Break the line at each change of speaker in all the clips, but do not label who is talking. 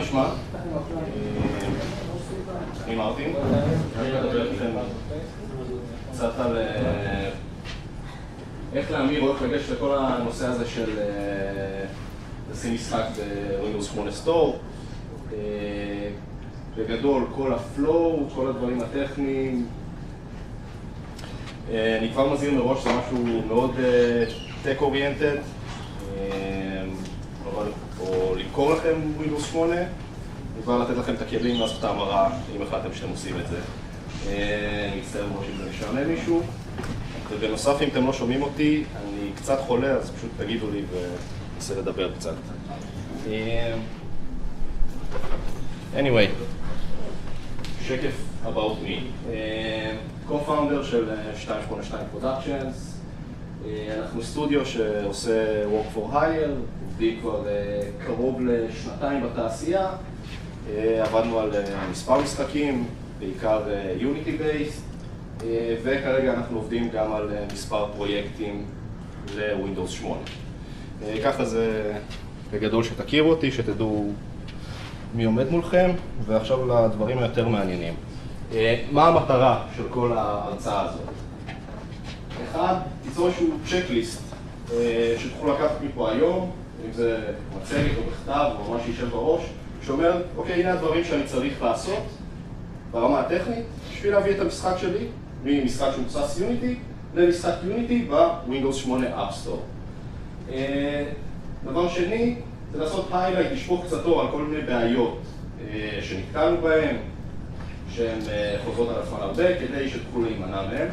נשמע? אני מרטין, אני מדבר איתכם קצת על איך להמיר או איך לגשת לכל הנושא הזה של לשים משחק בווינדוס 8 סטור. בגדול, כל הפלואו, כל הדברים הטכניים. אני כבר מזהיר מראש, זה משהו מאוד tech-oriented, או למכור לכם ווינדוס 8, כבר לתת לכם את הכלים לעשות את ההמרה, אם החלטתם שאתם עושים את זה. אני מצטער מראש אם זה משעמם מישהו. ובנוסף, אם אתם לא שומעים אותי, אני קצת חולה, אז פשוט תגידו לי וננסה לדבר קצת. Anyway, שקף about me. Co-founder של 282 Productions. אנחנו סטודיו שעושה work for hire, עובדים כבר קרוב לשנתיים בתעשייה. עבדנו על מספר משחקים, בעיקר Unity based, וכרגע אנחנו עובדים גם על מספר פרויקטים ל-Windows 8. ככה זה בגדול שתכירו אותי, שתדעו מי עומד מולכם, ועכשיו לדברים היותר מעניינים. מה המטרה של כל ההרצאה הזאת? אחד, תיצור איזשהו צ'קליסט שתוכלו לקחת מפה היום, אם זה מצגת או בכתב או מה שישב בראש, שאומר, אוקיי, הנה הדברים שאני צריך לעשות ברמה הטכנית, בשביל להביא את המשחק שלי, ממשחק שמבוסס יוניטי, למשחק יוניטי בווינדוס 8 App Store. דבר שני, זה לעשות highlight, לשפוך קצת אור על כל מיני בעיות שנתקלנו בהן, שהן חוזרות על עצמן הרבה, כדי שתוכלו להימנע מהן.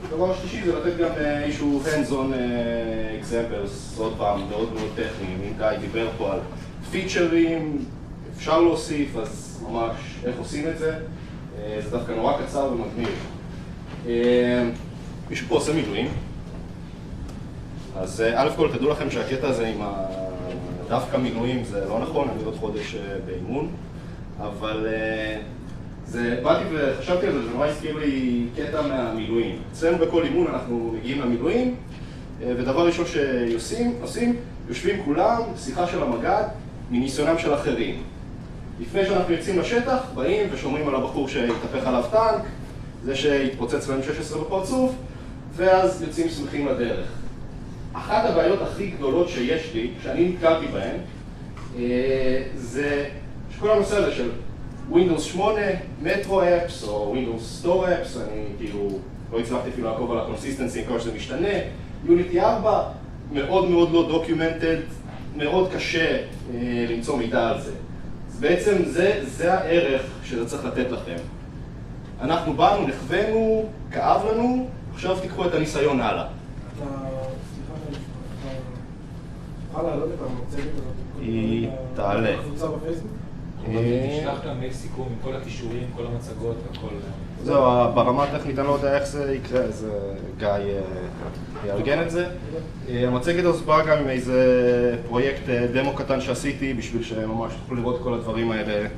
ודבר שלישי זה לתת גם איזשהו hands-on examples, עוד פעם, מאוד מאוד טכניים. אם גיא דיבר פה על פיצ'רים, אפשר להוסיף, אז ממש איך עושים את זה. זה דווקא נורא קצר ומגניב. מישהו פה עושה מילואים. אז א' כל תדעו לכם שהקטע הזה עם דווקא מילואים זה לא נכון, אני עוד חודש באימון, אבל באתי וחשבתי על זה, זה נורא הזכיר לי קטע מהמילואים. אצלנו בכל אימון אנחנו מגיעים למילואים, ודבר ראשון שעושים, יושבים כולם, שיחה של המג"ד, מניסיונם של אחרים. לפני שאנחנו יוצאים לשטח, באים ושומרים על הבחור שהתהפך עליו טנק, זה שהתפוצץ להם 16 בפרצוף, ואז יוצאים שמחים לדרך. אחת הבעיות הכי גדולות שיש לי, שאני נתקלתי בהן, זה שכל הנושא הזה של Windows 8, Metro Apps או Windows Store Apps, אני כאילו לא הצלחתי אפילו לעקוב על הקונסיסטנסי, כל שזה משתנה, Unity 4, מאוד מאוד לא דוקיומנטד, מאוד קשה למצוא מידע על זה. אז בעצם זה הערך שזה צריך לתת לכם. אנחנו באנו, נחווינו, כאב לנו, עכשיו תיקחו את הניסיון הלאה.
תוכל להעלות את המצגת הזאת?
היא תעלה.
הקבוצה בפייסבוק?
תשלח גם מייל סיכום עם כל הכישורים, כל המצגות וכל...
זהו, ברמה הטכנית אני לא יודע איך זה יקרה, אז גיא יארגן את זה. המצגת הזאת באה גם עם איזה פרויקט דמו קטן שעשיתי, בשביל שממש תוכלו לראות כל הדברים האלה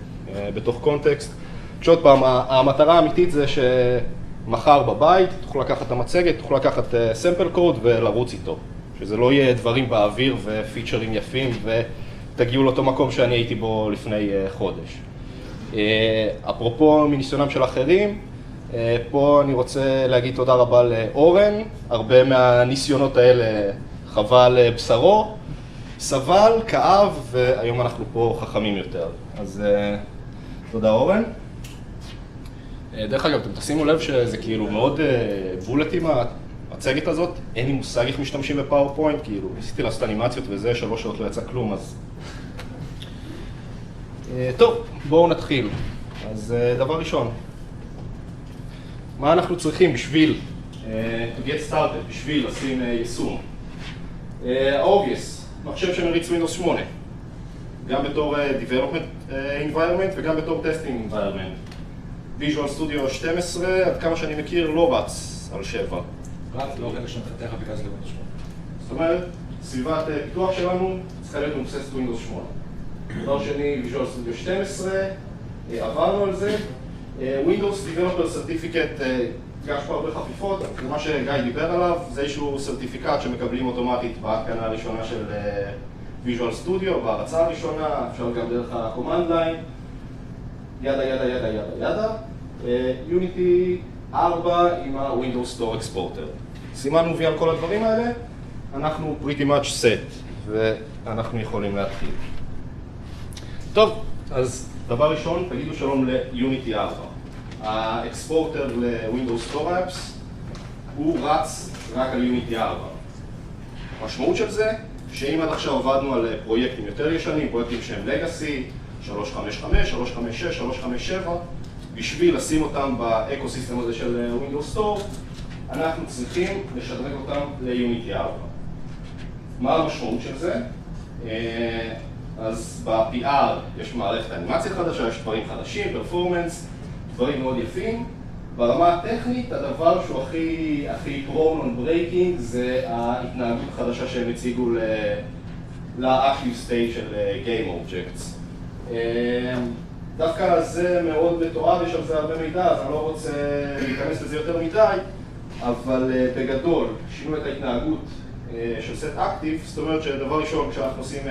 בתוך קונטקסט. כשעוד פעם, המטרה האמיתית זה שמחר בבית תוכלו לקחת את המצגת, תוכלו לקחת סמפל קוד ולרוץ איתו. שזה לא יהיה דברים באוויר ופיצ'רים יפים ותגיעו לאותו מקום שאני הייתי בו לפני חודש. אפרופו מניסיונם של אחרים, פה אני רוצה להגיד תודה רבה לאורן, הרבה מהניסיונות האלה חווה על בשרו, סבל, כאב, והיום אנחנו פה חכמים יותר. אז תודה אורן. דרך אגב, אתם תשימו לב שזה כאילו מאוד בולטים המצגת הזאת, אין לי מושג איך משתמשים בפאורפוינט, כאילו ניסיתי לעשות אנימציות וזה, 3 שעות לא יצא כלום, אז... טוב, בואו נתחיל. אז דבר ראשון, מה אנחנו צריכים בשביל to get started, בשביל לשים יישום? obvious, מחשב שמריץ Windows 8, גם בתור development environment וגם בתור testing environment. Visual Studio 12, עד כמה שאני מכיר, לא רץ על 7.
רץ, לא רגע שנתתך בגלל זה Windows 8.
זאת אומרת, סביבת פיתוח שלנו צריכה להיות מבוססת Windows 8. דבר שני, Visual Studio 12, עברנו על זה. Windows Developer Certificate, יש פה הרבה חפיפות, מה שגיא דיבר עליו, זה איזשהו סרטיפיקט שמקבלים אוטומטית בהתקנה הראשונה של ויז'ואל סטודיו, בהרצה הראשונה, אפשר גם דרך ה-command line, ידה ידה ידה ידה ידה. יוניטי 4 עם ה-Windows Store Exporter. סימנו וי על כל הדברים האלה, אנחנו pretty much set, ואנחנו יכולים להתחיל. טוב, אז דבר ראשון, תגידו שלום ליוניטי 4. האקספורטר ל-Windows Store Apps הוא רץ רק על יוניטי 4. המשמעות של זה, שאם עד עכשיו עבדנו על פרויקטים יותר ישנים, פרויקטים שהם Legacy, 355, 356, 357, בשביל לשים אותם באקוסיסטם הזה של Windows Store, אנחנו צריכים לשדרג אותם ליוניטי 4. מה המשמעות של זה? אז ב-PR יש מערכת אנימציה חדשה, יש דברים חדשים, פרפורמנס, דברים מאוד יפים. ברמה הטכנית, הדבר שהוא הכי prone on breaking זה ההתנהגות החדשה שהם הציגו ל-Active State של Game Objects. דווקא זה מאוד מתועד, יש על זה הרבה מידע, אז אני לא רוצה להיכנס לזה יותר מדי, אבל בגדול, שינו את ההתנהגות של Set Active, זאת אומרת שדבר ראשון, כשאנחנו עושים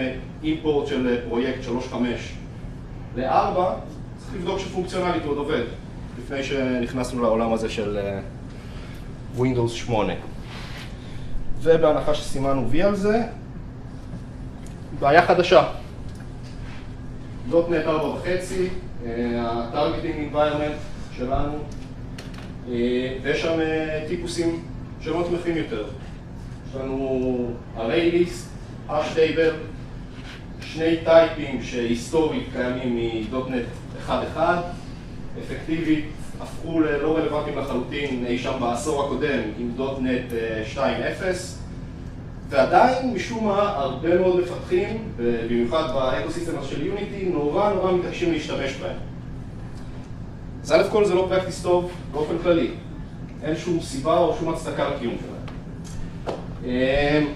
אימפורט של פרויקט 3.5 ל-4, צריך לבדוק שפונקציונלית הוא עוד עובד, לפני שנכנסנו לעולם הזה של Windows 8. ובהנחה שסימנו וי על זה, בעיה חדשה. .NET 4.5, ה-Targeting Environment שלנו, ויש שם טיפוסים שלא תמכים יותר. יש לנו Array List, Hash Table, שני טייפים שהיסטורית קיימים מ.NET 1.1, אפקטיבית הפכו ללא רלוונטיים לחלוטין אי שם בעשור הקודם עם .NET 2.0, ועדיין משום מה הרבה מאוד מפתחים, במיוחד באקוסיסטם של יוניטי, נורא מתעקשים להשתמש בהם. אז א' כל זה לא פרקטיס טוב באופן כללי, אין שום סיבה או שום הצדקה לקיום שלהם.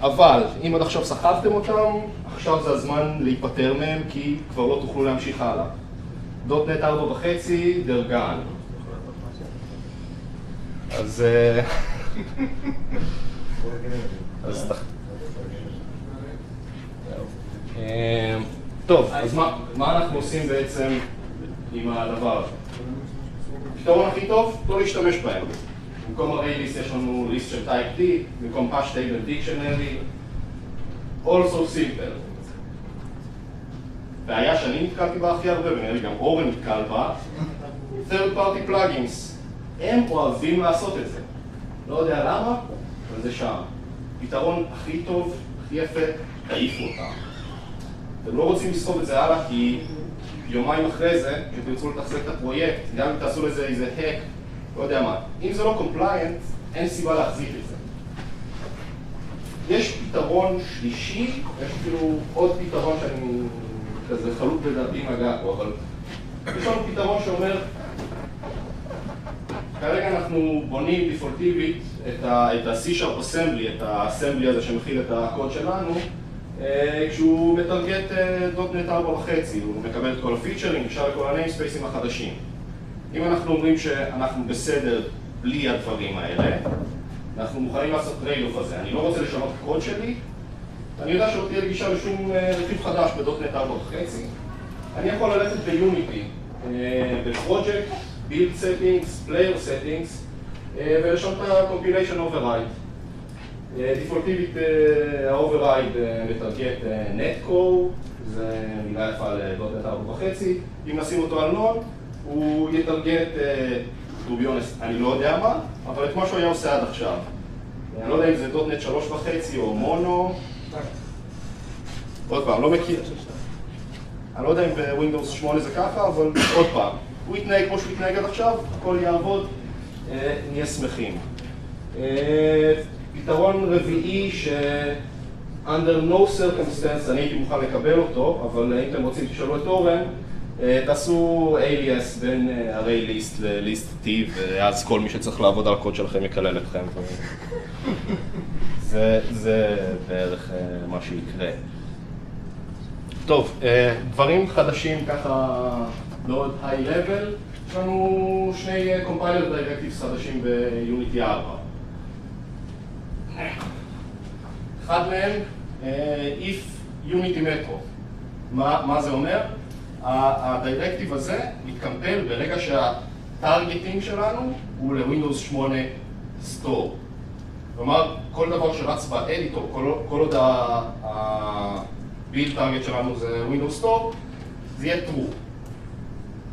אבל אם עד עכשיו סחבתם אותם, עכשיו זה הזמן להיפטר מהם כי כבר לא תוכלו להמשיך הלאה. .NET 4.5, דרגן. אז טוב, אז מה אנחנו עושים בעצם עם הדבר הזה? הפתרון הכי טוב, לא להשתמש בהם. במקום array list יש לנו list של type T, במקום hash table dictionary, also simple. בעיה שאני נתקלתי בה הכי הרבה, ונראה לי גם אורן נתקל בה, third party plugins. הם אוהבים לעשות את זה. לא יודע למה, אבל זה שם. פתרון הכי טוב, הכי יפה, תעיפו אותם. אתם לא רוצים לסחוב את זה הלאה, כי יומיים אחרי זה, כשתרצו לתחזק את הפרויקט, גם אם תעשו לזה איזה hack, לא יודע מה. אם זה לא compliant, אין סיבה להחזיק את זה. יש פתרון שלישי, יש אפילו עוד פתרון שאני כזה חלוק בדעתי מגע פה, אבל יש לנו פתרון שאומר, כרגע אנחנו בונים דיפולטיבית את ה-C# Assembly, את האסמבלי הזה שמכיל את הקוד שלנו, כשהוא מטרגט .NET 4.5, הוא מקבל את כל הפיצ'רים, נשאר לכל הניימספייסים החדשים. אם אנחנו אומרים שאנחנו בסדר בלי הדברים האלה, אנחנו מוכנים לעשות טרייד-אוף הזה. אני לא רוצה לשנות את הקוד שלי, אני יודע שלא תהיה לי גישה לשום רכיב חדש ב.NET 4.5. אני יכול ללכת ביוניטי, בפרויקט, build settings, player settings, ולשנות את ה-compilation override. דיפולטיבית ה-override מטרגט netcore, זה מילה יפה ל.NET 4.5. אם נשים אותו על נוד, הוא יטרגט, to be honest, אני לא יודע מה, אבל את מה שהוא היה עושה עד עכשיו. אני לא יודע אם זה .NET 3.5 או מונו. עוד פעם, לא מכיר. אני לא יודע אם בווינדוס 8 זה ככה, אבל עוד פעם. הוא יתנהג כמו שהוא יתנהג עד עכשיו, הכל יעבוד, נהיה שמחים. פתרון רביעי under no circumstance אני הייתי מוכן לקבל אותו, אבל אם אתם רוצים תשאלו את אורן, תעשו alias בין array list ל-list T, ואז כל מי שצריך לעבוד על הקוד שלכם יקלל אתכם. זה בערך מה שיקרה. טוב, דברים חדשים ככה מאוד high level, יש לנו שני compiler directives חדשים ביוניטי 4. אחד מהם, if יוניטי מטרו. מה זה אומר? הדירקטיב הזה מתקמפל ברגע שהטרגטינג שלנו הוא לווינדוס 8 סטור. כלומר, כל דבר שרץ באדיטור, כל עוד הביל טרגט שלנו זה ווינדוס סטור, זה יהיה true.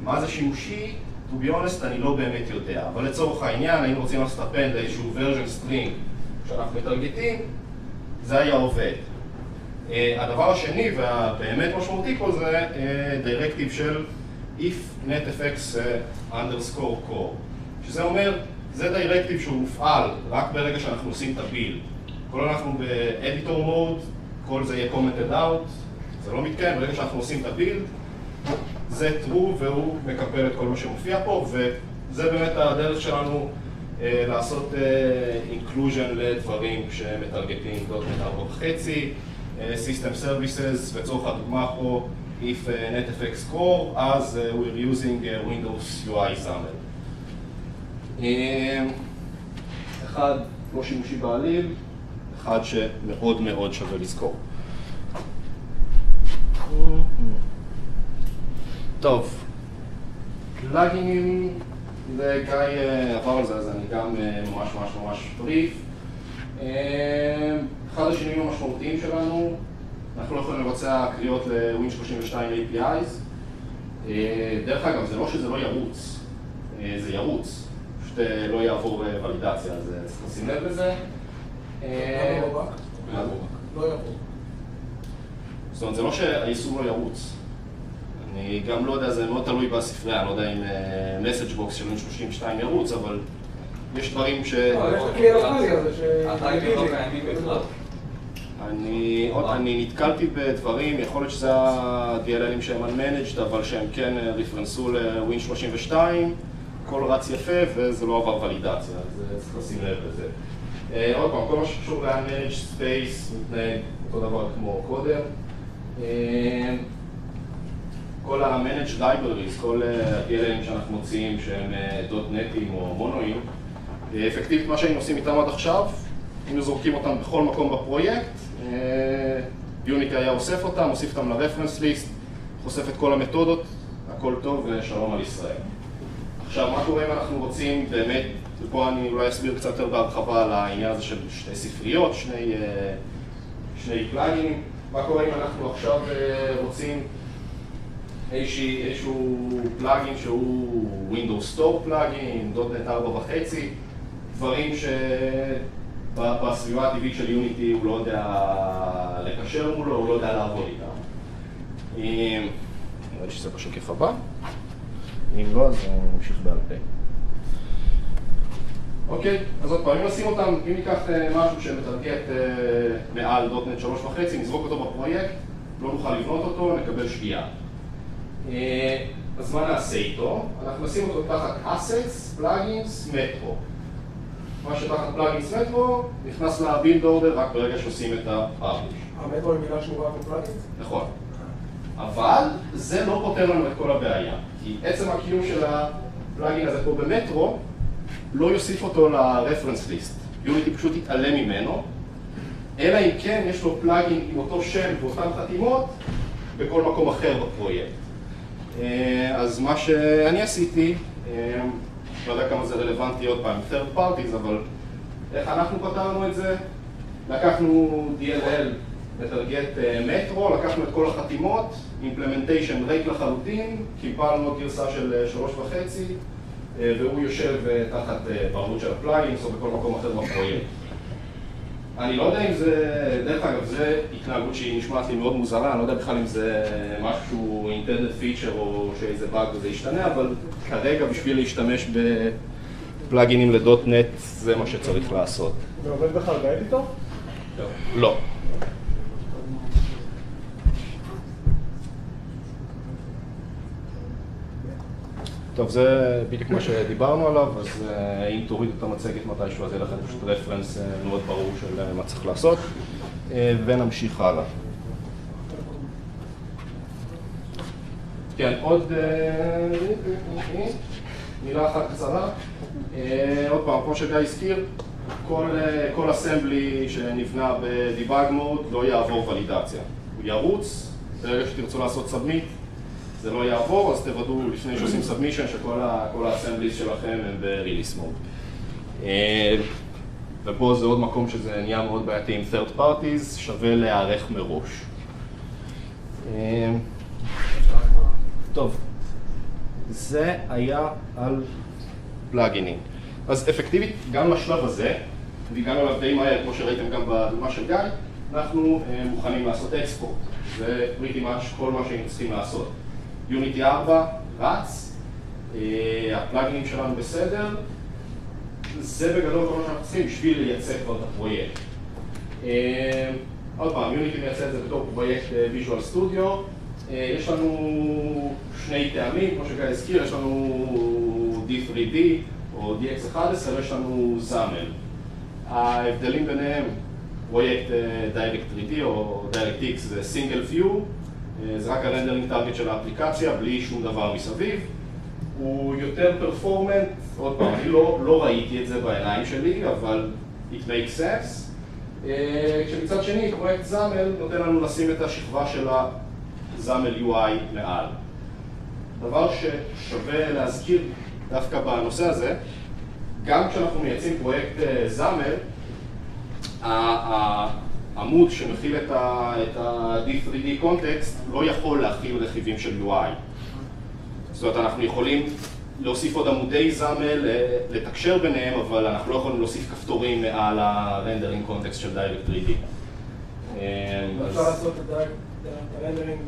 מה זה שימושי? To be honest, אני לא באמת יודע, אבל לצורך העניין, היינו רוצים לעשות append לאיזשהו version string שאנחנו מטרגטים, זה היה עובד. הדבר השני והבאמת משמעותי פה זה דירקטיב של if netfx underscore core, שזה אומר, זה דירקטיב שהוא מופעל רק ברגע שאנחנו עושים את הבילד. כל אנחנו באדיטור מוד, כל זה יהיה commented out, זה לא מתקיים, ברגע שאנחנו עושים את הבילד, זה true והוא מקפל את כל מה שמופיע פה, וזה באמת הדרך שלנו לעשות inclusion לדברים שמטרגטים .NET 4.5, System Services, לצורך הדוגמה פה, if netfx core, אז we're using Windows UI SAML. אחד לא שימושי בעליל, אחד שמאוד מאוד שווה לזכור. טוב, פלאגינים, גיא עבר על זה, אז אני גם ממש בריף. אחד השינויים המשמעותיים שלנו, אנחנו לא יכולים לבצע קריאות ל-Win32 APIs. דרך אגב, זה לא שזה לא ירוץ, זה ירוץ, פשוט לא יעבור ולידציה, אז צריך לשים לב לזה.
לא יעבור.
זאת אומרת, זה לא שהיישום לא ירוץ. אני גם לא יודע, זה מאוד תלוי בספרייה, אני לא יודע אם message box של Win32 ירוץ, אבל יש דברים ש...
יש את הכלי הלוקלי הזה ש...
הטייפים לא קיימים בכלל.
אני נתקלתי בדברים, יכול להיות שזה ה-DLLים שהם unmanaged, אבל שהם כן רפרנסו ל-Win32, הכל רץ יפה וזה לא עבר ולידציה, אז צריך לשים לב לזה. עוד פעם, כל מה שקשור ל-unmanaged space מתנהג אותו דבר כמו קודם. כל ה-managed libraries, כל ה-DLLים שאנחנו מוציאים שהם .NETים או מונואים, אפקטיבית מה שהיינו עושים איתם עד עכשיו, היינו זורקים אותם בכל מקום בפרויקט, יוניטי היה אוסף אותם, מוסיף אותם ל-reference list, חושף את כל המתודות, הכל טוב ושלום על ישראל. עכשיו, מה קורה אם אנחנו רוצים באמת, ופה אני אולי אסביר קצת יותר בהרחבה על העניין הזה של שתי ספריות, שני פלאגינים, מה קורה אם אנחנו עכשיו רוצים איזשהו פלאגין שהוא Windows Store פלאגין, .NET 4.5, דברים שבסביבה הטבעית של יוניטי הוא לא יודע לקשר מולו, הוא לא יודע לעבוד איתם. נראה לי שזה בשקף הבא. אם לא, אז נמשיך בעל פה. אוקיי, אז עוד פעם, אם נשים אותם, אם ניקח משהו שמטרגט מעל .NET 3.5, נזרוק אותו בפרויקט, לא נוכל לבנות אותו, נקבל שגיאה. אז מה נעשה איתו? אנחנו נשים אותו תחת Assets, Plugins, Metro. מה שתחת Plugins Metro נכנס ל-Build Order רק ברגע שעושים את ה-Publish.
המטרו היא מילה שמורה בפלאגינס?
נכון. אבל זה לא פותר לנו את כל הבעיה. כי עצם הקיום של הפלאגין הזה פה במטרו לא יוסיף אותו ל-Reference List. יוניטי פשוט יתעלם ממנו, אלא אם כן יש לו פלאגין עם אותו שם ואותן חתימות בכל מקום אחר בפרויקט. אז מה שאני עשיתי, לא יודע כמה זה רלוונטי עוד פעם, third parties, אבל איך אנחנו פתרנו את זה? לקחנו DLL לטרגט מטרו, לקחנו את כל החתימות, implementation ריק לחלוטין, קיבלנו גרסה של 3.5, והוא יושב תחת בעלות של הפלאגינס או בכל מקום אחר בפרויקט. אני לא יודע אם זה, דרך אגב, זה התנהגות שהיא נשמעת לי מאוד מוזרה, אני לא יודע בכלל אם זה משהו intended feature או שאיזה באג וזה ישתנה, אבל כרגע בשביל להשתמש בפלאגינים לדוט-נט זה מה שצריך לעשות.
זה עובד בכלל באדיטור?
לא. טוב, זה בדיוק מה שדיברנו עליו, אז אם תוריד את המצגת מתישהו, אז יהיה לכם פשוט רפרנס מאוד ברור של מה צריך לעשות, ונמשיך הלאה. כן, עוד מילה אחת קצרה. עוד פעם, כמו שגיא הזכיר, כל אסמבלי שנבנה בדיבאג מוד לא יעבור ולידציה. הוא ירוץ, ברגע שתרצו לעשות סאבמיט, זה לא יעבור, אז תוודאו לפני שעושים סאבמישן שכל האסמבליז שלכם הם ב-release mode. ופה זה עוד מקום שזה נהיה מאוד בעייתי עם third parties, שווה להיערך מראש. טוב, זה היה על פלאגינים. אז אפקטיבית, גם לשלב הזה, והגענו עליו די מהר, כמו שראיתם גם בדוגמה של גיא, אנחנו מוכנים לעשות אקספורט. זה pretty much כל מה שהיינו צריכים לעשות. Unity 4 רץ, הפלאגינים שלנו בסדר, זה בגדול כל מה שאנחנו צריכים בשביל לייצא כבר את הפרויקט. עוד פעם, Unity מייצא את זה בתור פרויקט Visual Studio. יש לנו שני טעמים, כמו שגיא הזכיר, יש לנו D3D או DX11, יש לנו ZAML. ההבדלים ביניהם, פרויקט Direct3D או DirectX זה Single View, זה רק הרנדרינג טארגט של האפליקציה, בלי שום דבר מסביב. הוא יותר פרפורמנט, עוד פעם, אני לא ראיתי את זה בעיניים שלי, אבל it makes sense. כשמצד שני, פרויקט ZAML נותן לנו לשים את השכבה של ה-ZAML UI מעל. דבר ששווה להזכיר דווקא בנושא הזה, גם כשאנחנו מייצאים פרויקט ZAML, העמוד שמכיל את ה-D3D קונטקסט לא יכול להכיל רכיבים של UI. זאת אומרת, אנחנו יכולים להוסיף עוד עמודי ZAML, לתקשר ביניהם, אבל אנחנו לא יכולים להוסיף כפתורים מעל הרנדרינג קונטקסט של Direct3D.
אפשר לעשות את הרנדרינג?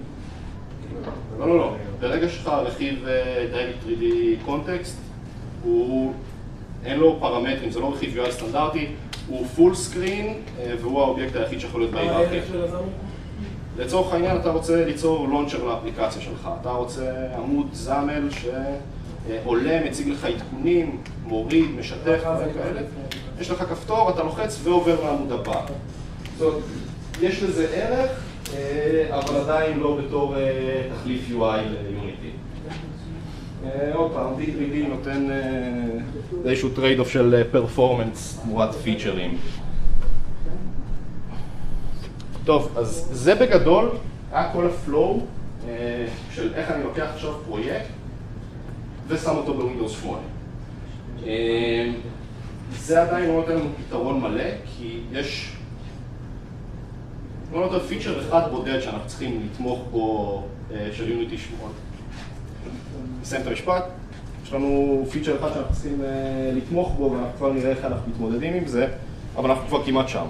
לא. ברגע שלך רכיב Direct3D קונטקסט, אין לו פרמטרים, זה לא רכיב UI סטנדרטי, הוא פול סקרין והוא האובייקט היחיד שיכול להיות בהיררכיה. לצורך העניין אתה רוצה ליצור לונצ'ר לאפליקציה שלך, אתה רוצה עמוד ZAML שעולה, מציג לך עדכונים, מוריד, משתף וכאלה. יש לך כפתור, אתה לוחץ ועובר לעמוד הבא. זאת אומרת, יש לזה ערך, אבל עדיין לא בתור תחליף UI ל-Unity. עוד פעם, D3D נותן איזשהו טרייד-אוף של פרפורמנס תמורת פיצ'רים. טוב, אז זה בגדול היה כל הפלואו של איך אני לוקח עכשיו פרויקט ושם אותו בווינדוס 8. זה עדיין לא נותן לנו פתרון מלא, כי יש לא נותן פיצ'ר אחד בודד שאנחנו צריכים לתמוך בו של Unity 8. נסיים את המשפט, יש לנו פיצ'ר אחד שאנחנו צריכים לתמוך בו ואנחנו כבר נראה איך אנחנו מתמודדים עם זה, אבל אנחנו כבר כמעט שם.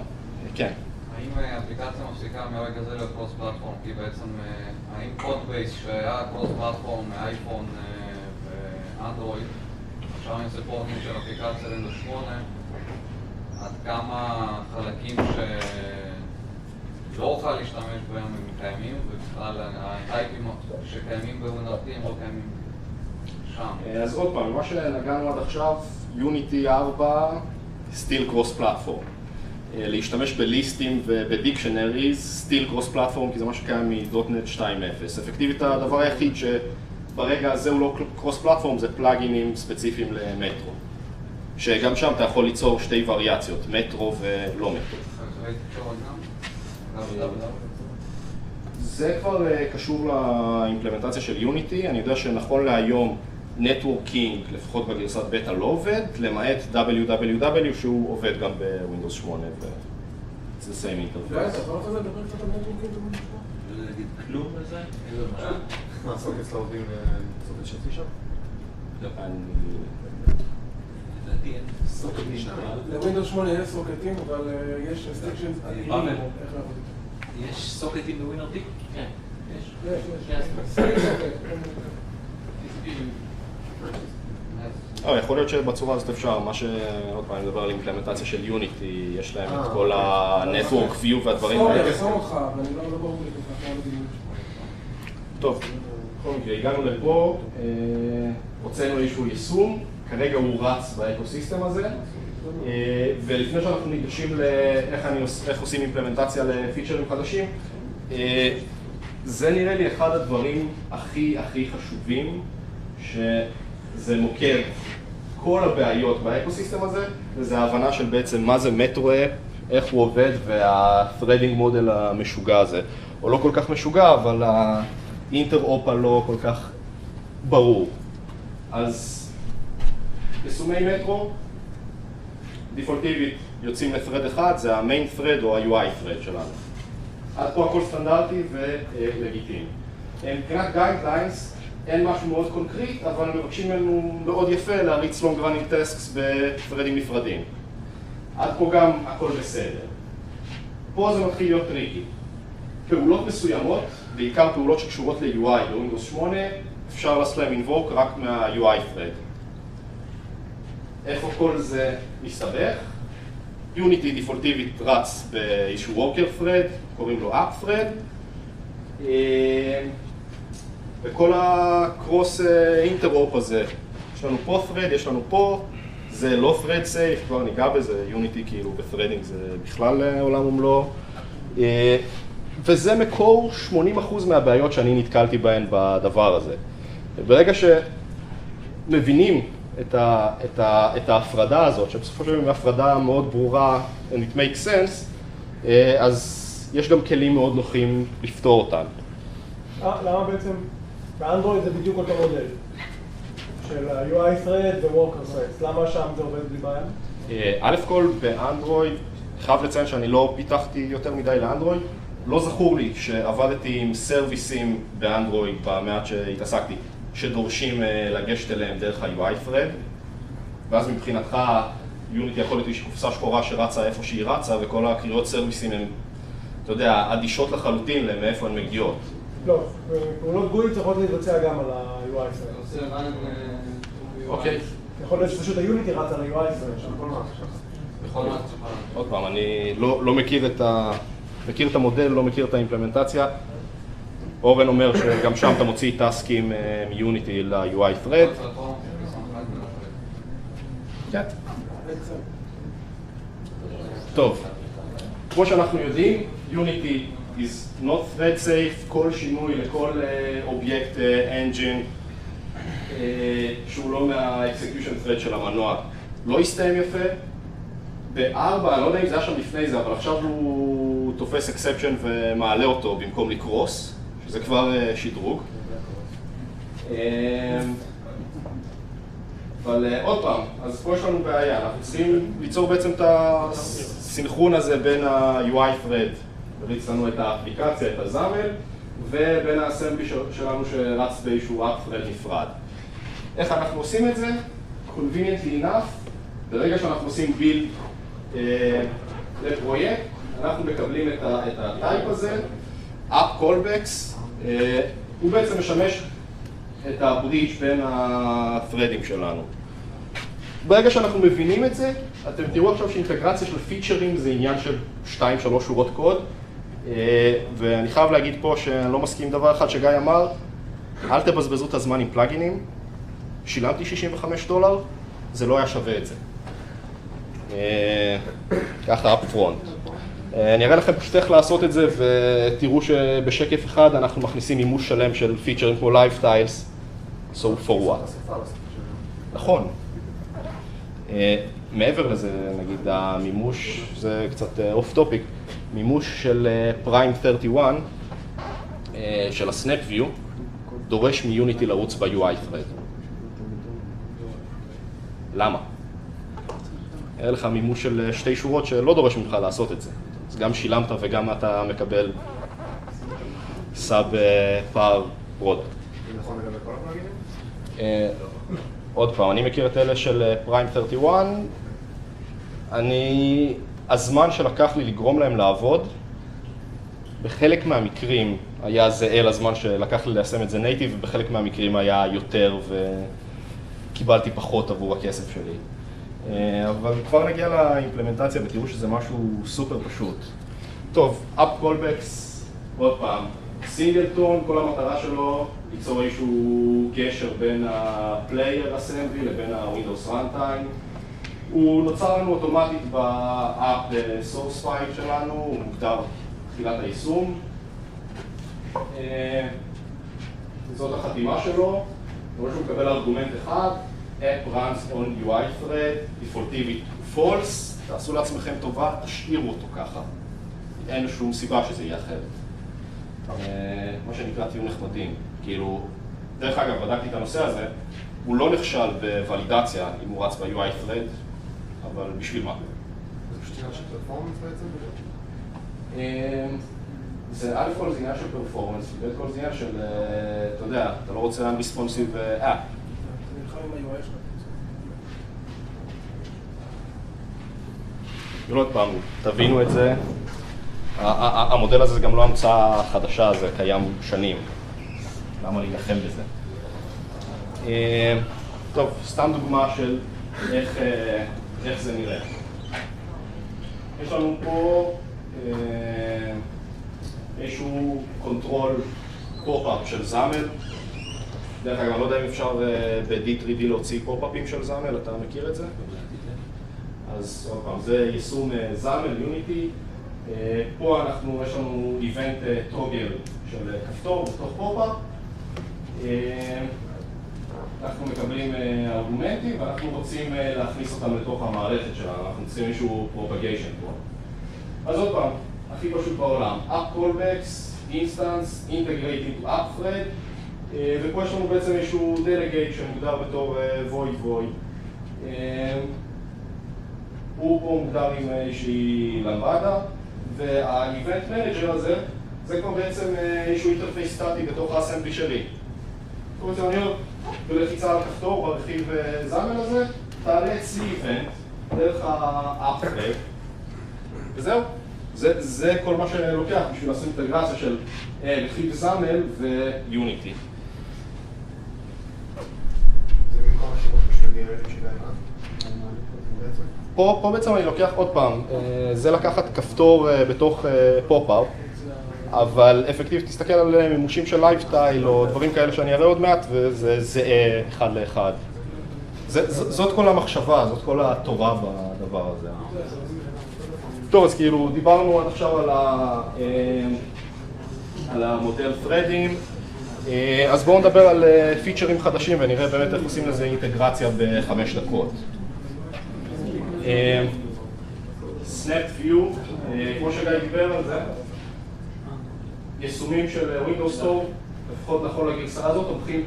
כן.
האם האפליקציה מפסיקה מהרגע זה להיות קרוס פלטפורם? כי בעצם, האם קוד-בייס שהיה קרוס פלטפורם מאייפון ואנדרואיד, עכשיו אני עושה פורטינג של אפליקציה לינדוס 8, עד כמה חלקים שלא אוכל להשתמש בהם הם קיימים, ובכלל הטייפים שקיימים ב-WinRT הם לא קיימים שם.
אז עוד פעם, מה שנגענו עד עכשיו, Unity 4, still cross platform. להשתמש בליסטים ובדיקשנריז, סטיל קרוס פלטפורם, כי זה מה שקיים מ.NET 2.0. אפקטיבית הדבר היחיד שברגע הזה הוא לא קרוס פלטפורם, זה פלאגינים ספציפיים למטרו. שגם שם אתה יכול ליצור שתי וריאציות, מטרו ולא מטרו. זה כבר קשור לאימפלמנטציה של יוניטי. אני יודע שנכון להיום נטוורקינג, לפחות בגרסת בטא, לא עובד, למעט www שהוא עובד גם בווינדוס 8 וזה סיים אינטרפייס.
אתה יכול לדבר קצת על נטוורקינג בווינדוס 8?
להגיד כלום בזה? איזה משהו?
מה, סוקטס לא עובדים סוקט של C#?
לדעתי אין סוקטים שם.
לווינדוס 8 יש סוקטים, אבל יש רסטריקשנס אדירים איך לעבוד איתם.
יש סוקטים בווינרטי? כן.
יכול להיות שבצורה הזאת אפשר, מה שעוד פעם אני מדבר על אימפלמנטציה של יוניטי, יש להם את כל ה-Network View והדברים האלה.
סום אותך, אבל אני לא ברור לי כל כך מה מדיניות.
טוב, בכל מקרה, הגענו לפה, הוצאנו איזשהו יישום, כרגע הוא רץ באקוסיסטם הזה, ולפני שאנחנו ניגשים לאיך עושים אימפלמנטציה לפיצ'רים חדשים, זה נראה לי אחד הדברים הכי חשובים, שזה מוקד כל הבעיות באקוסיסטם הזה, וזה ההבנה של בעצם מה זה מטרו-אפ, איך הוא עובד וה-threading מודל המשוגע הזה. או לא כל כך משוגע, אבל האינטר-אופה לא כל כך ברור. אז יישומי מטרו, דיפולטיבית יוצאים לפרד אחד, זה המיין thread או ה-UI thread שלנו. עד פה הכל סטנדרטי ולגיטימי. מבחינת guidelines, אין משהו מאוד קונקריט, אבל מבקשים לנו מאוד יפה להריץ long running tasks בפרדים נפרדים. עד פה גם הכל בסדר. פה זה מתחיל להיות טריקי. פעולות מסוימות, בעיקר פעולות שקשורות ל-UI בווינדוס 8, אפשר לעשות להם invoke רק מה-UI thread. איפה כל זה מסתבך? Unity דיפולטיבית רץ באיזשהו worker thread, קוראים לו app thread. וכל הקרוס אינטר-אופ הזה, יש לנו פה thread, יש לנו פה, זה לא thread safe, כבר ניגע בזה, Unity כאילו ב-threading זה בכלל עולם ומלואו. וזה מקור 80% מהבעיות שאני נתקלתי בהן בדבר הזה. ברגע שמבינים את ההפרדה הזאת, שבסופו של דבר היא הפרדה מאוד ברורה, and it makes sense, אז יש גם כלים מאוד נוחים לפתור אותן.
למה בעצם באנדרואיד זה בדיוק אותו מודל של ה-UI thread ו-Worker thread? למה שם זה עובד בלי בעיה?
א' כל באנדרואיד, חייב לציין שאני לא פיתחתי יותר מדי לאנדרואיד, לא זכור לי שעבדתי עם סרוויסים באנדרואיד במעט שהתעסקתי, שדורשים לגשת אליהם דרך ה-UI thread, ואז מבחינתך יוניטי יכול להיות איזושהי קופסה שחורה שרצה איפה שהיא רצה, וכל הקריאות סרוויסים הן, אתה יודע, אדישות לחלוטין מאיפה הן מגיעות.
לא, פעולות גוי צריכות להתבצע גם על ה-UI thread.
אוקיי.
יכול להיות שפשוט ה-Unity רץ על ה-UI thread, שם כל מה.
עוד פעם, אני לא מכיר את המודל, לא מכיר את האימפלמנטציה. אורן אומר שגם שם אתה מוציא טאסקים מיוניטי ל-UI thread. כן. טוב, כמו שאנחנו יודעים, Unity is not thread safe, כל שינוי לכל אובייקט engine שהוא לא מה-execution thread של המנוע לא יסתיים יפה. ב-4, אני לא יודע אם זה היה שם לפני זה, אבל עכשיו הוא תופס exception ומעלה אותו במקום לקרוס, שזה כבר שדרוג. אבל עוד פעם, אז פה יש לנו בעיה, אנחנו צריכים ליצור בעצם את הסינכרון הזה בין ה-UI thread, וריץ לנו את האפליקציה, את הזמל, ובין האסמבלי שלנו שרץ באיזשהו app thread נפרד. איך אנחנו עושים את זה? Conveniently enough, ברגע שאנחנו עושים build לפרויקט, אנחנו מקבלים את הטייפ הזה, app callbacks, הוא בעצם משמש את הברידג' בין ה-threading שלנו. ברגע שאנחנו מבינים את זה, אתם תראו עכשיו שאינטגרציה של פיצ'רים זה עניין של 2-3 שורות קוד, ואני חייב להגיד פה שאני לא מסכים דבר אחד שגיא אמר, אל תבזבזו את הזמן עם פלאגינים, שילמתי $65, זה לא היה שווה את זה. ככה up front. אני אראה לכם פשוט איך לעשות את זה, ותראו שבשקף אחד אנחנו מכניסים מימוש שלם של פיצ'רים כמו lifestyles, so for what. נכון. מעבר לזה, נגיד, המימוש, זה קצת off topic, מימוש של Prime 31, של ה-Snap View, דורש מיוניטי לרוץ ב-UI thread. למה? היה לך מימוש של 2 שורות שלא דורש ממך לעשות את זה. אז גם שילמת וגם אתה מקבל סאב פאר פרודקט.
זה נכון לגבי כל הפלאגינים?
עוד פעם, אני מכיר את אלה של פריים 31. הזמן שלקח לי לגרום להם לעבוד, בחלק מהמקרים היה זהה לזמן שלקח לי ליישם את זה נייטיב, ובחלק מהמקרים היה יותר וקיבלתי פחות עבור הכסף שלי. אבל כבר נגיע לאימפלמנטציה ותראו שזה משהו סופר פשוט. טוב, App Callbacks, עוד פעם, סינגלטון, כל המטרה שלו ליצור איזשהו קשר בין ה-Player Assembly לבין ה-Windows Runtime. הוא נוצר לנו אוטומטית ב-App Source File שלנו, הוא מוגדר תחילת היישום. זאת החתימה שלו, הוא מקבל ארגומנט אחד, App runs on UI thread, דיפולטיבית false, תעשו לעצמכם טובה, תשאירו אותו ככה. אין שום סיבה שזה יהיה אחרת. מה שנקרא תהיו נחמדים. כאילו, דרך אגב, בדקתי את הנושא הזה, הוא לא נכשל בוולידציה אם הוא רץ ב-UI thread, אבל בשביל מה?
זה פשוט עניין של פרפורמנס בעצם?
זה א' כל זה עניין של פרפורמנס, וב' כל זה עניין של, אתה יודע, אתה לא רוצה unresponsive app.
אתה נלחם עם ה-UI שלך.
עוד פעם, תבינו את זה. המודל הזה זה גם לא המצאה חדשה, זה קיים שנים. למה להילחם בזה? טוב, סתם דוגמה של איך זה נראה. יש לנו פה איזשהו קונטרול פופ-אפ של זאמל. דרך אגב, אני לא יודע אם אפשר ב-D3D להוציא פופ-אפים של זאמל, אתה מכיר את זה? אז עוד פעם, זה יישום זאמל, יוניטי. פה יש לנו איבנט טוגל של כפתור בתוך פופ-אפ. אנחנו מקבלים ארגומנטים ואנחנו רוצים להכניס אותם לתוך המערכת שלנו, אנחנו צריכים איזשהו propagation פה. אז עוד פעם, הכי פשוט בעולם, app callbacks, instance, integrate into app thread, ופה יש לנו בעצם איזשהו delegate שמוגדר בתור void. הוא פה מוגדר עם איזושהי למבדה, וה-event manager הזה, זה כבר בעצם איזשהו אינטרפייס סטטי בתוך האסמבלי שלי. זאת אומרת, אני אומר, בלחיצה על כפתור ברכיב זאמל הזה, תעלה אצלי event דרך ה-app thread, וזהו. זה כל מה שלוקח בשביל לעשות אינטגרציה של רכיב זאמל ויוניטי.
זה במקום השימוש בשביל DRL שלהם,
פה בעצם אני לוקח עוד פעם, זה לקחת כפתור בתוך פופ-אפ, אבל אפקטיבית תסתכל על מימושים של לייפסטייל או דברים כאלה שאני אראה עוד מעט, וזה זהה אחד לאחד. זאת כל המחשבה, זאת כל התורה בדבר הזה. טוב, אז כאילו דיברנו עד עכשיו על המודל threading, אז בואו נדבר על פיצ'רים חדשים ונראה באמת איך עושים לזה אינטגרציה ב5 דקות. Snap View, כמו שגיא דיבר על זה, יישומים של Windows Store, לפחות לכל הגרסה הזאת, תומכים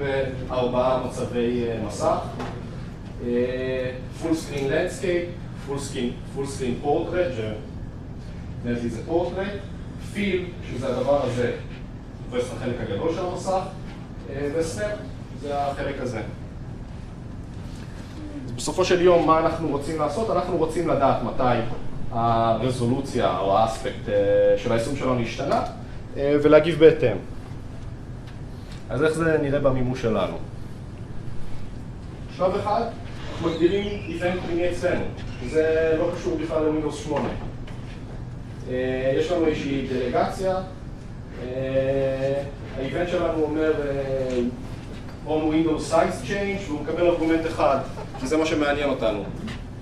ב4 מצבי מסך. Full Screen Landscape, Full Screen Portrait, שנראה זה Portrait, Fill, שזה הדבר הזה, תופס את החלק הגדול של המסך, ו-Snap, זה החלק הזה. בסופו של יום, מה אנחנו רוצים לעשות? אנחנו רוצים לדעת מתי הרזולוציה או האספקט של היישום שלנו השתנה, ולהגיב בהתאם. אז איך זה נראה במימוש שלנו? שלב אחד, אנחנו מגדירים איבנט פנימי אצלנו. זה לא קשור בכלל לווינדוס 8. יש לנו איזושהי דלגציה. האיבנט שלנו אומר on Windows size change, והוא מקבל ארגומנט אחד, כי זה מה שמעניין אותנו,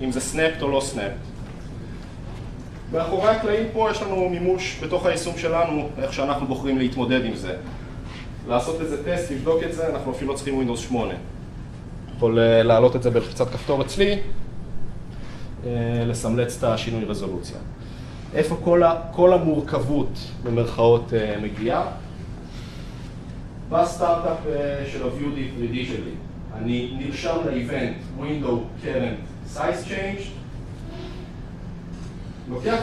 אם זה סנאפט או לא סנאפט. מאחורי הקלעים פה יש לנו מימוש בתוך היישום שלנו, איך שאנחנו בוחרים להתמודד עם זה. לעשות איזה טסט, לבדוק את זה, אנחנו אפילו לא צריכים Windows 8. יכול להעלות את זה בלחיצת כפתור אצלי, לסמלץ את השינוי רזולוציה. איפה כל המורכבות במרכאות מגיעה? בסטארט-אפ של ה-View D3D שלי, אני נרשם לאיבנט Window Current Size Change, לוקח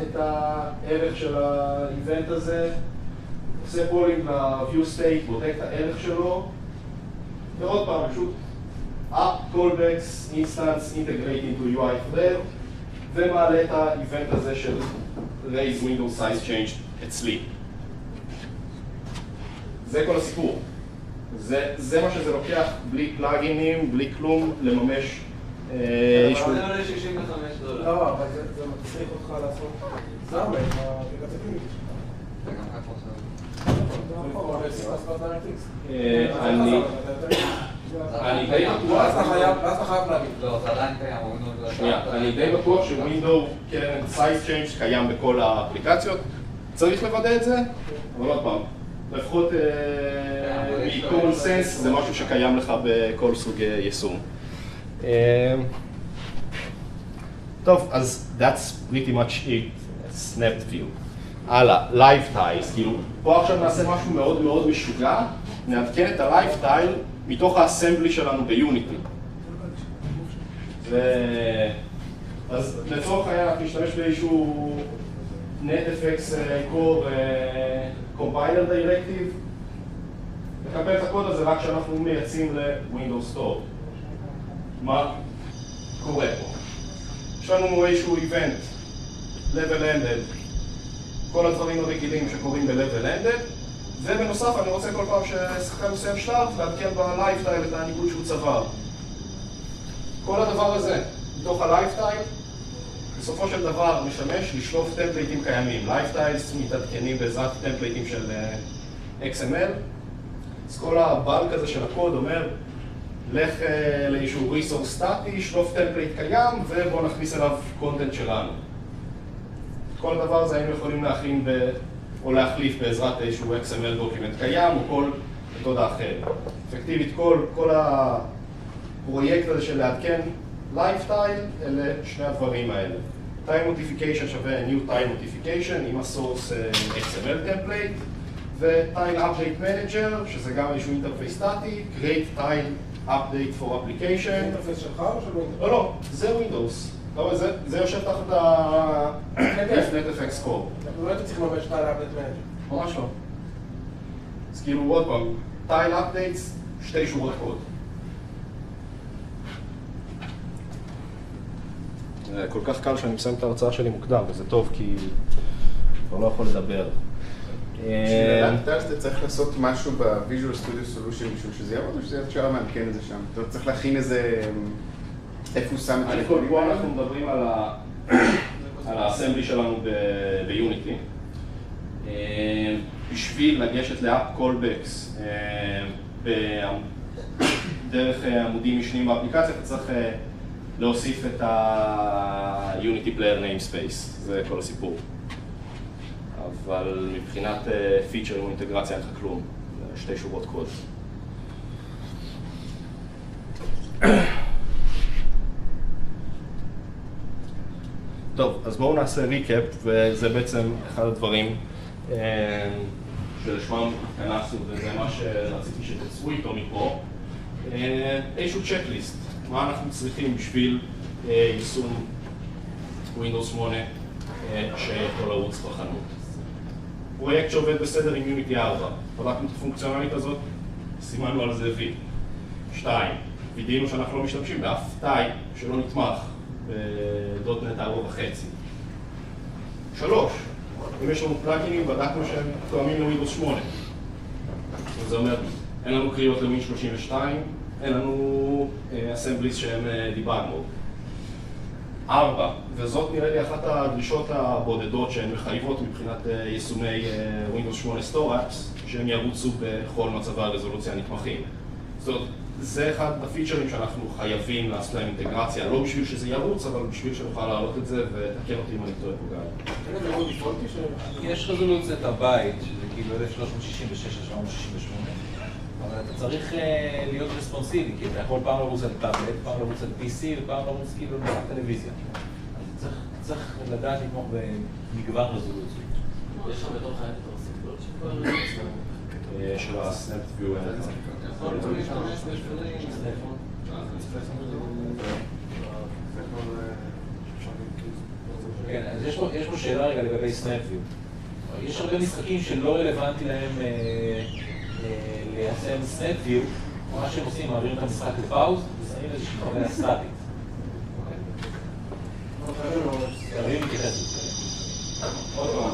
את הערך של האיבנט הזה, עושה פולינג ל-View State, בודק את הערך שלו, ועוד פעם, פשוט App Callbacks Instance Integrate into UI Thread, ומעלה את האיבנט הזה של Raise Window Size Change אצלי. זה כל הסיפור. זה מה שזה לוקח בלי פלאגינים, בלי כלום, לממש אישו.
אבל זה עולה $65.
לא, אבל זה מצריך אותך לעשות זאמל, בגלל
זה גם ככה עושה.
אני די בטוח...
אז אתה חייב להגיד.
לא, זה עדיין קיים,
שנייה, אני די בטוח שווינדו Current Size Change קיים בכל האפליקציות. צריך לוודא את זה, אבל עוד פעם, לפחות מ-common sense זה משהו שקיים לך בכל סוג יישום. טוב, אז that's pretty much it, Snap View. הלאה, Lifetiles, כאילו, פה עכשיו נעשה משהו מאוד מאוד משוגע, נעדכן את ה-Lifetile מתוך האסמבלי שלנו ביוניטי. אז לצורך העניין אנחנו נשתמש באיזשהו NetFX core compiler directive, נקבל את הקוד הזה רק כשאנחנו מייצאים ל-Windows Store. מה קורה פה? יש לנו איזשהו event, level ended, כל הדברים הרגילים שקורים ב-level ended, ובנוסף אני רוצה כל פעם ששחקן מסוים שלב לעדכן ב-Lifetile את הניקוד שהוא צבר. כל הדבר הזה, מתוך ה-Lifetile, בסופו של דבר משמש לשלוף טמפלייטים קיימים. Lifetiles מתעדכנים בעזרת טמפלייטים של XML. אז כל הבנק הזה של הקוד אומר, לך לאיזשהו resource סטטי, שלוף טמפלייט קיים, ובואו נכניס אליו קונטנט שלנו. כל הדבר הזה היינו יכולים להכין או להחליף בעזרת איזשהו XML דוקימנט קיים, או כל מתודה אחרת. אפקטיבית, כל הפרויקט הזה של לעדכן Lifetile, אלה שני הדברים האלה. Time Notification שווה New Time Notification עם הסורס XML Template, ו-Time Update Manager, שזה גם איזשהו אינטרפייס סטטי, Create Time Update for Application.
אינטרפייס שלך או של Windows?
לא, זה Windows. אתה רואה, זה יושב תחת ה-NetFX Core.
לא הייתי צריך לממש Time Update Manager.
ממש לא. אז כאילו עוד פעם, Time Updates, שתי שורות קוד. זה כל כך קל שאני מסיים את ההרצאה שלי מוקדם, וזה טוב כי כבר לא יכול לדבר.
בשביל לדעת שאתה צריך לעשות משהו ב-Visual Studio Solution בשביל שזה יעבוד, או שזה אפשר להמכן את זה שם? אתה צריך להכין איזה... איפה הוא שם את זה?
פה אנחנו מדברים על האסמבלי שלנו ביוניטי. בשביל לגשת לאפ קולבקס דרך עמודים משניים באפליקציה, אתה צריך להוסיף את ה-Unity Player Namespace, זה כל הסיפור. אבל מבחינת פיצ'ר או אינטגרציה אין לך כלום, זה שתי שורות קוד. טוב, אז בואו נעשה ריקאפ, וזה בעצם אחד הדברים שלשמם התכנסנו, וזה מה שרציתי שתצאו איתו מפה. איזשהו צ'קליסט, מה אנחנו צריכים בשביל יישום Windows 8 שיכול לרוץ בחנות. פרויקט שעובד בסדר עם Unity 4, בדקנו את הפונקציונלית הזאת, סימנו על זה V. 2, וידאינו שאנחנו לא משתמשים באף טייפ שלא נתמך ב.NET 4.5. 3, אם יש לנו פלאגינים, בדקנו שהם תואמים ל-Windows 8. זה אומר, אין לנו קריאות ל-Win 32, אין לנו אסמבליס שהם דיבאג מוד. 4, וזאת נראה לי אחת הדרישות הבודדות שהן מחייבות מבחינת יישומי Windows 8 Store-Apps, שהם ירוצו בכל מצבי הרזולוציה הנתמכים. זאת אומרת, זה אחד הפיצ'רים שאנחנו חייבים לעשות להם אינטגרציה, לא בשביל שזה ירוץ, אבל בשביל שנוכל להעלות את זה, ותקן אותי אם אני טועה פה גם.
אין לזה מאוד דיפולטי
יש רזולוציית הבית, שזה כאילו 1366 על 768, אבל אתה צריך להיות רספונסיבי, כי אתה יכול פעם לרוץ על טאבלט, פעם לרוץ על PC, ופעם לרוץ כאילו על טלוויזיה. אז צריך לדעת לתמוך במגוון רזולוציות.
יש לך בתוך האדיטור סיפור שכבר...
של ה-Snap View.
יכול להשתמש בשבילי סטפון.
כן, אז יש פה שאלה רגע לגבי Snap View. יש הרבה משחקים שלא רלוונטי להם ליישם Snap View, מה שהם עושים, מעבירים את המשחק לפאוז, ושמים איזושהי חוויה סטטית. חייבים להתייחס לזה.
עוד פעם,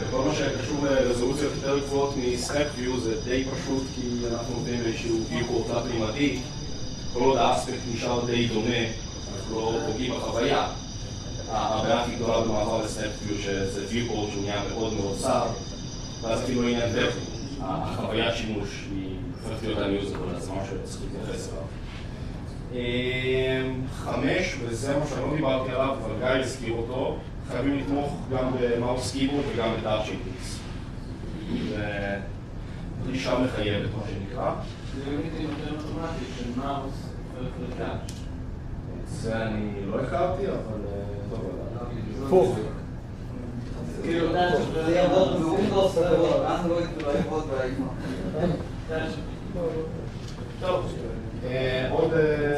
בכל מה שקשור לרזולוציות יותר גבוהות מ-Snap View זה די פשוט כי אנחנו עובדים באיזשהו viewport תלת-מימדי. כל עוד האספקט נשאר די דומה, אנחנו לא פוגעים בחוויה. הבעיה הכי גדולה במעבר ל-Snap View שזה viewport שהוא נהיה מאוד מאוד צר, ואז אפילו עניין טכני. החוויית שימוש היא הופכת להיות unusable, אז זה משהו שצריך להתייחס אליו. 5, וזה מה שאני לא דיברתי עליו, אבל גיא הזכיר אותו, חייבים לתמוך גם במאוס קיבורד וגם בדארט שיטיקס. זה דרישה מחייבת, מה שנקרא.
זה יוניטי יותר אוטומטי של מאוס ופרטאץ'.
זה אני לא הכרתי, אבל טוב.
פוך.
כאילו, זה יעבוד בווינדוס, לא יעבוד באנדרואיד ולא יעבוד באייפון.
טוב, עוד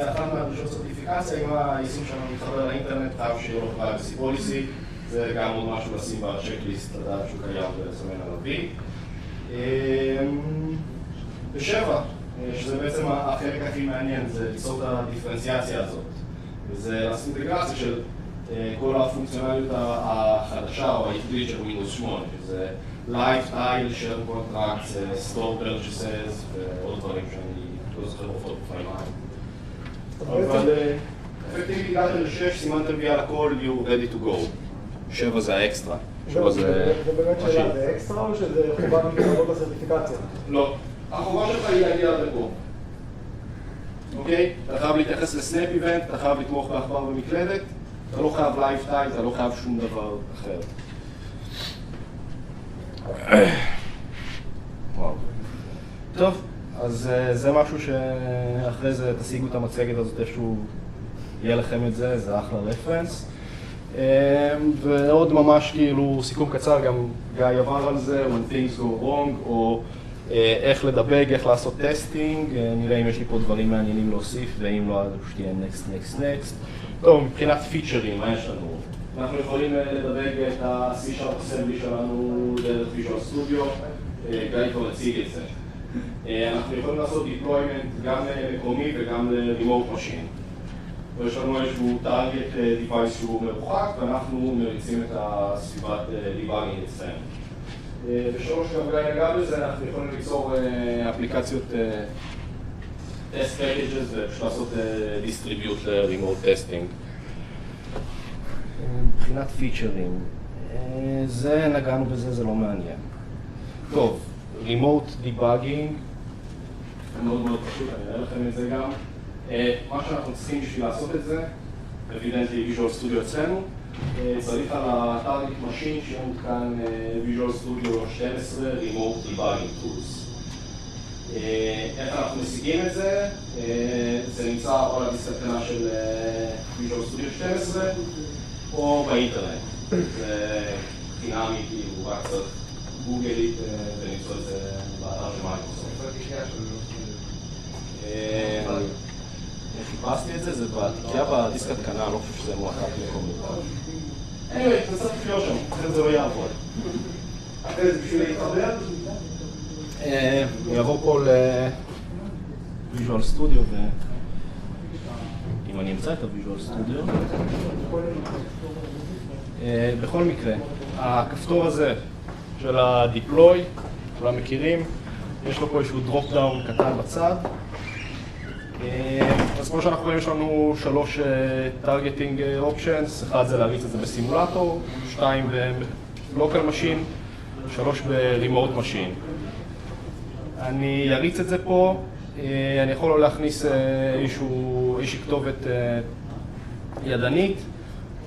אחת מהדרישות סרטיפיקציה, אם היישום שלנו מתחבר לאינטרנט, חייב שיהיה לו privacy policy, זה גם עוד משהו לשים בצ'קליסט, לדעת שהוא קיים ולסמן עליו וי. ושבע, שזה בעצם החלק הכי מעניין, זה ליצור את הדיפרנציאציה הזאת. וזה לעשות אינטגרציה של כל הפונקציונליות החדשה או הייחודית של Windows 8, שזה Lifestyle, Share Contracts, Store Purchases ועוד דברים שאני לא זוכר עופות בפעמים מים. אבל אפקטיבית הגעתם ל-6, סימנתם וי על הכל, you're ready to go. 7 זה האקסטרה.
זה באמת שאלה, זה אקסטרה או שזה חובה מתקרבות לסרטיפיקציה?
לא. החובה שלך היא להגיע עד לפה. אוקיי? אתה חייב להתייחס לסנאפ איבנט, אתה חייב לתמוך בעכבר במקלדת, אתה לא חייב לייפטיים, אתה לא חייב שום דבר אחר. וואו. טוב, אז זה משהו שאחרי זה תשיגו את המצגת הזאת איפשהו יהיה לכם את זה, זה אחלה רפרנס. ועוד ממש כאילו סיכום קצר, גם גיא עבר על זה, when things go wrong, או איך לדבג, איך לעשות טסטינג, נראה אם יש לי פה דברים מעניינים להוסיף, ואם לא, אז שתהיה next. טוב, מבחינת פיצ'רים, מה יש לנו? אנחנו יכולים לדבג את ה-C# assembly שלנו דרך Visual Studio, גיא כבר הציג את זה. אנחנו יכולים לעשות deployment גם מקומי וגם ל-remote machine. ויש לנו איזשהו target device שהוא מרוחק, ואנחנו מריצים את הסביבת debugging אצלנו. ושלוש, גם גיא נגע בזה, אנחנו יכולים ליצור אפליקציות test packages ופשוט לעשות distribute ל-remote testing. מבחינת פיצ'רים, זה נגענו בזה, זה לא מעניין. טוב, remote debugging, מאוד מאוד פשוט, אני אראה לכם את זה גם. מה שאנחנו צריכים בשביל לעשות את זה, אבידנטלי Visual Studio אצלנו, צריך על ה-Target Machine שיהיה מותקן Visual Studio 12 Remote Debugging Tools. איך אנחנו משיגים את זה? זה נמצא או על הדיסק הקטנה של Visual Studio 12 או באינטרנט. זה חינמי, כאילו רק צריך גוגלית ולמצוא את זה באתר של מייקרוסופט. חיפשתי את זה, זה בתיקייה בדיסק התקנה, לא חושב שזה מועקף מקומית. זה צריך להיות שם, אחרי זה לא יעבוד. אחרי זה בשביל להתחבר, יעבור פה ל-Visual Studio, אם אני אמצא את ה-Visual Studio. בכל מקרה, הכפתור הזה של ה-Deploy, כולם מכירים, יש לו פה איזשהו דרופ דאון קטן בצד. אז כמו שאנחנו רואים, יש לנו 3 טרגטינג אופשנס, אחד זה להריץ את זה בסימולטור, 2 בלוקל משין, 3 ברימוט משין. אני אריץ את זה פה, אני יכול לא להכניס איזושהי כתובת ידנית,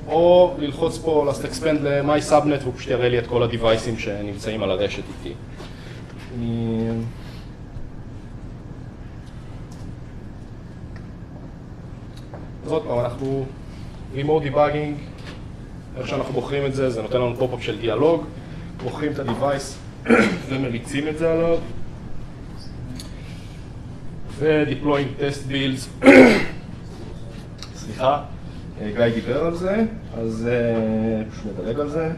או ללחוץ פה, לעשות expand ל-my subnet, והוא פשוט יראה לי את כל הדיווייסים שנמצאים על הרשת איתי. אז עוד פעם, אנחנו remote debugging, איך שאנחנו בוחרים את זה, זה נותן לנו פופ-אפ של דיאלוג, בוחרים את ה-device ומריצים את זה עליו, ו-deploying test builds, סליחה, גיא דיבר על זה, אז פשוט נדלג על זה.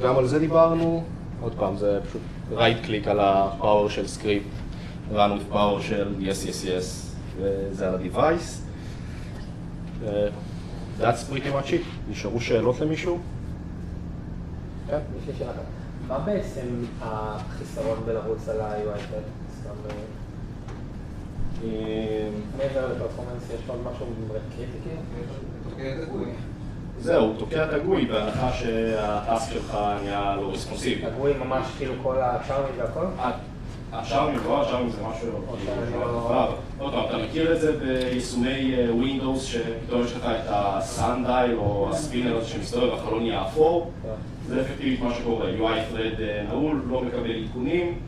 גם על זה דיברנו, עוד פעם, זה פשוט right click על ה-power של script, run with power של yes, וזה על ה-device. That's pretty much it. נשארו שאלות למישהו? כן?
יש לי שאלה אחת. מה בעצם החיסרון בלרוץ על ה-UI פד? מעבר לפרפורמנס, יש עוד משהו קריטי?
זהו, הוא תוקע את הגוי בהנחה שהטאסק שלך נהיה לא רספונסיבי.
הגוי ממש כאילו כל הצ'ארמים והכל?
הצ'ארמים לא, הצ'ארמים זה משהו עוד פעם, אתה מכיר את זה ביישומי Windows שפתאום יש לך את הסאנדייל או הספינר הזה שמסתובב והחלון נהיה אפור. זה אפקטיבית מה שקורה, UI thread נעול, לא מקבל עדכונים.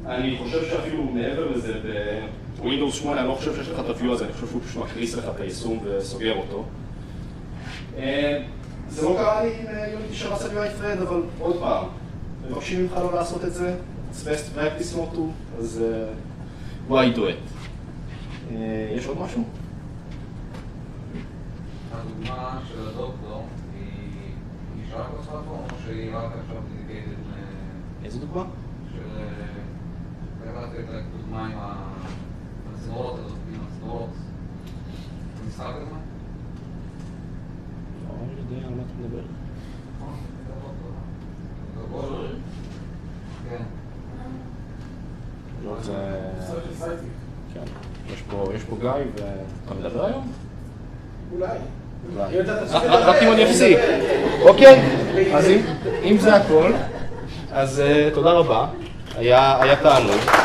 אני חושב שאפילו מעבר לזה, ב-Windows 8 אני לא חושב שיש לך את ה-view הזה, אני חושב שהוא פשוט מקריס לך את היישום וסוגר אותו. זה לא קרה לי עם יוניטי שרץ על UI thread, אבל עוד פעם, מבקשים ממך לא לעשות את זה, it's best practice not to, אז why do it? יש עוד משהו?
הדוגמה של הדוקטור היא נשארה כל פלטפורם או שהיא רק עכשיו דדיקייטד
איזה דוגמה?
של... קראתי את הדוגמה עם הצינורות הזאת, עם הצינורות. זה משחק הדוגמה?
לא יודע על מה אתה מדבר.
כן.
לא, זה... כן. יש פה גיא ואתה מדבר היום?
אולי.
אולי. רק אם אני אפסיק. אוקיי, אז אם זה הכל, אז תודה רבה. היה תענוג.